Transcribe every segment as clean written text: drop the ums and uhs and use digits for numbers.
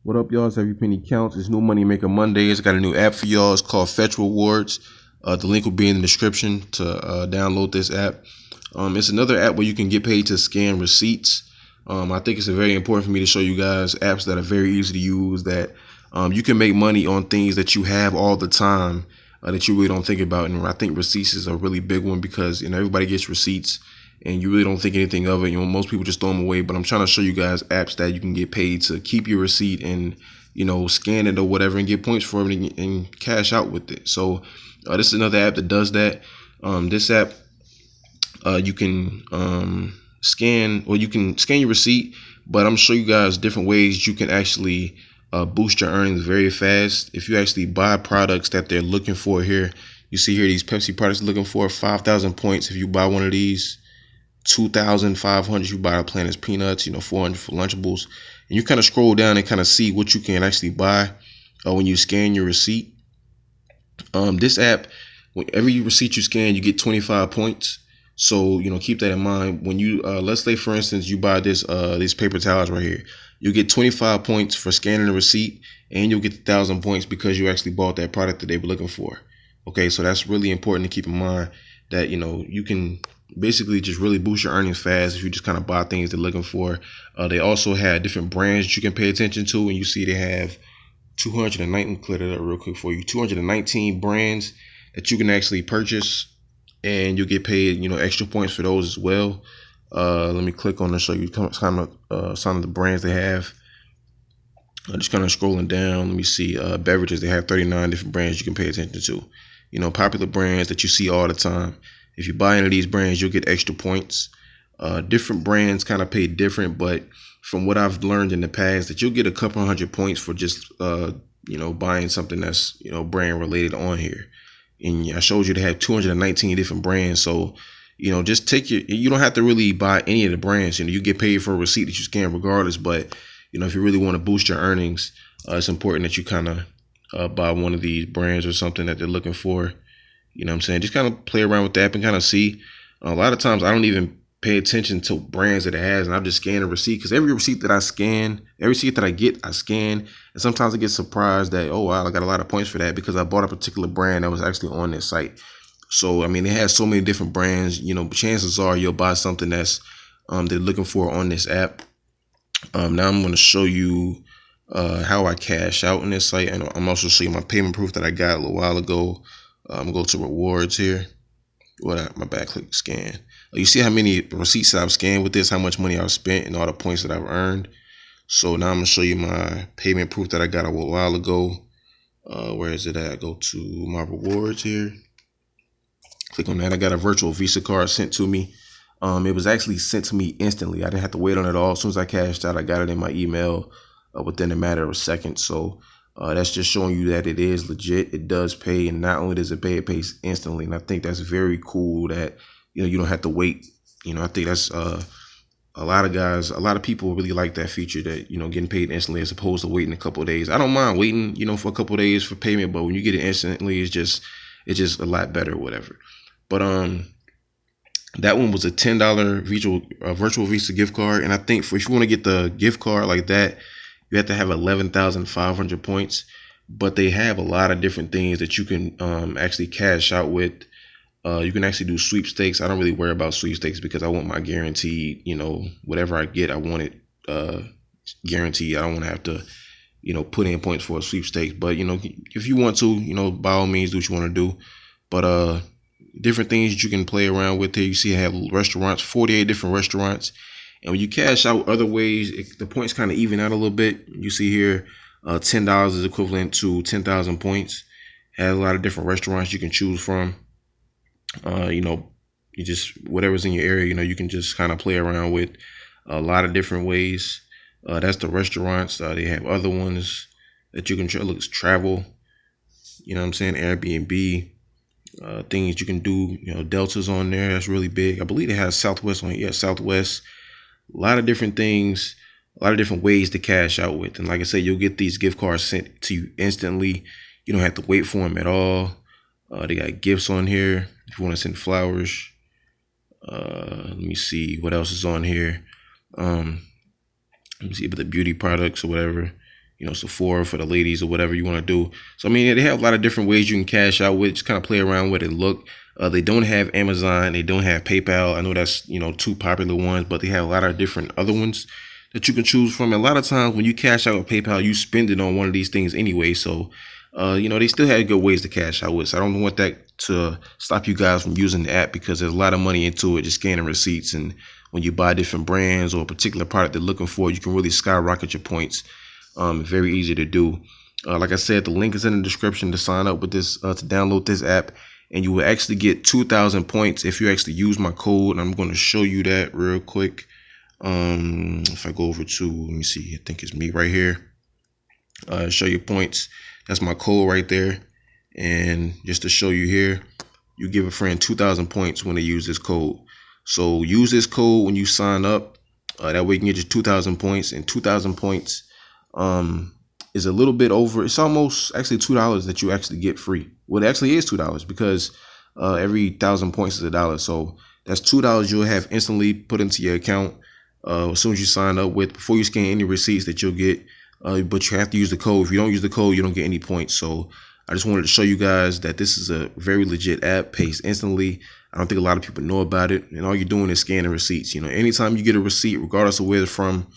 What up, y'all? It's Every Penny Counts. It's New Money Maker Mondays. I got a new app for y'all. It's called Fetch Rewards. The link will be in the description to download this app. It's another app where you can get paid to scan receipts. I think it's very important for me to show you guys apps that are very easy to use, that you can make money on things that you have all the time that you really don't think about. And I think receipts is a really big one because everybody gets receipts and you really don't think anything of it. Most people just throw them away. But I'm trying to show you guys apps that you can get paid to keep your receipt and scan it or whatever and get points for it and cash out with it. So this is another app that does that. This app you can scan your receipt, but I'm gonna show you guys different ways you can actually boost your earnings very fast. If you actually buy products that they're looking for here, you see here these Pepsi products looking for 5,000 points. If you buy one of these, 2,500. You buy a Planters peanuts, 400 for Lunchables, and you kind of scroll down and kind of see what you can actually buy when you scan your receipt. This app, every receipt you scan, you get 25 points. So keep that in mind. When you let's say for instance you buy these paper towels right here, you get 25 points for scanning the receipt, and you'll get 1,000 points because you actually bought that product that they were looking for. Okay, so that's really important to keep in mind, that you can basically just really boost your earnings fast if you just kind of buy things they're looking for. They also have different brands that you can pay attention to, and you see they have 219. Clear that up real quick for you. 219 brands that you can actually purchase, and you'll get paid extra points for those as well. Let me click on to show you some of the brands they have. I'm just kind of scrolling down. Let me see. Beverages, they have 39 different brands you can pay attention to. Popular brands that you see all the time. If you buy into these brands, you'll get extra points. Different brands kind of pay different, but from what I've learned in the past, that you'll get a couple hundred points for just buying something that's brand related on here. And I showed you they have 219 different brands. So just you don't have to really buy any of the brands. You get paid for a receipt that you scan regardless. But if you really want to boost your earnings, it's important that you kind of buy one of these brands or something that they're looking for. What I'm saying? Just kind of play around with the app and kind of see. A lot of times I don't even pay attention to brands that it has, and I'm just scanning a receipt, because every receipt that I scan, every receipt that I get, I scan. And sometimes I get surprised that, oh wow, I got a lot of points for that because I bought a particular brand that was actually on this site. So it has so many different brands. Chances are you'll buy something that's they're looking for on this app. Now I'm going to show you how I cash out on this site, and I'm also show you my payment proof that I got a little while ago. I'm gonna go to rewards here. My bad, click scan. You see how many receipts that I've scanned with this, how much money I've spent, and all the points that I've earned. So now I'm gonna show you my payment proof that I got a while ago. Where is it at? I go to my rewards here. Click on that. I got a virtual Visa card sent to me. It was actually sent to me instantly. I didn't have to wait on it all. As soon as I cashed out, I got it in my email within a matter of seconds. So that's just showing you that it is legit. It does pay, and not only does it pay, it pays instantly. And I think that's very cool that you don't have to wait. I think that's a lot of people really like that feature, that getting paid instantly as opposed to waiting a couple of days. I don't mind waiting for a couple of days for payment, but when you get it instantly, it's just a lot better or whatever. But that one was a $10 virtual Visa gift card, and I think if you want to get the gift card like that, you have to have 11,500 points. But they have a lot of different things that you can actually cash out with. You can actually do sweepstakes. I don't really worry about sweepstakes because I want my guaranteed, whatever I get, I want it guaranteed. I don't want to have to, put in points for a sweepstakes. But, if you want to, by all means, do what you want to do. But different things that you can play around with here. You see I have restaurants, 48 different restaurants. And when you cash out other ways, the points kind of even out a little bit. You see here, $10 is equivalent to 10,000 points. Has a lot of different restaurants you can choose from. You just, whatever's in your area, you can just kind of play around with a lot of different ways. That's the restaurants. They have other ones that you can travel. Airbnb. Things you can do. Delta's on there. That's really big. I believe it has Southwest on it. Yeah, Southwest. A lot of different things, a lot of different ways to cash out with. And like I said, you'll get these gift cards sent to you instantly. You don't have to wait for them at all. They got gifts on here if you want to send flowers. Let me see what else is on here. Let me see, but the beauty products or whatever. Sephora for the ladies or whatever you want to do. So I mean, they have a lot of different ways you can cash out with. Just kind of play around with it. Look, they don't have Amazon, they don't have PayPal. I know that's two popular ones, but they have a lot of different other ones that you can choose from. And a lot of times when you cash out with PayPal, you spend it on one of these things anyway. So they still have good ways to cash out with. So I don't want that to stop you guys from using the app, because there's a lot of money into it, just scanning receipts. And when you buy different brands or a particular product they're looking for, you can really skyrocket your points. Very easy to do. Like I said, the link is in the description to sign up with this, to download this app, and you will actually get 2,000 points if you actually use my code. And I'm going to show you that real quick. If I go over to, let me see, I think it's me right here. Show your points. That's my code right there. And just to show you here, you give a friend 2,000 points when they use this code. So use this code when you sign up. That way you can get your 2,000 points, and 2,000 points is a little bit over. It's almost actually $2 that you actually get free. Well, it actually is $2 because every 1,000 points is $1. So that's $2 you'll have instantly put into your account as soon as you sign up with, before you scan any receipts that you'll get. But you have to use the code. If you don't use the code, you don't get any points. So I just wanted to show you guys that this is a very legit app, pays instantly. I don't think a lot of people know about it. And all you're doing is scanning receipts. Anytime you get a receipt, regardless of where it's from,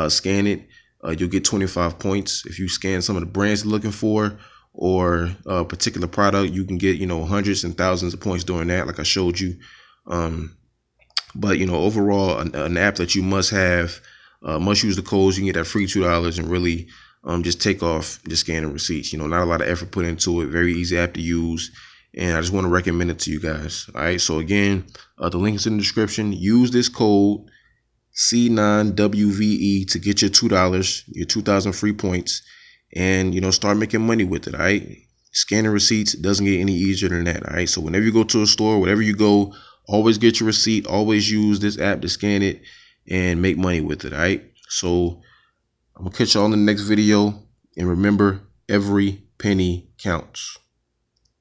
scan it. You'll get 25 points. If you scan some of the brands you're looking for, or a particular product, you can get hundreds and thousands of points doing that, like I showed you. But overall, an app that you must have, must use the codes. You can get that free $2 and really just take off just scanning receipts. Not a lot of effort put into it. Very easy app to use, and I just want to recommend it to you guys. All right, so again, the link is in the description. Use this code C9WVE to get your $2, your 2,000 free points, and start making money with it. All right, scanning receipts doesn't get any easier than that. All right, so whenever you go to a store, wherever you go, always get your receipt. Always use this app to scan it and make money with it. All right, so I'm gonna catch y'all in the next video, and remember, every penny counts.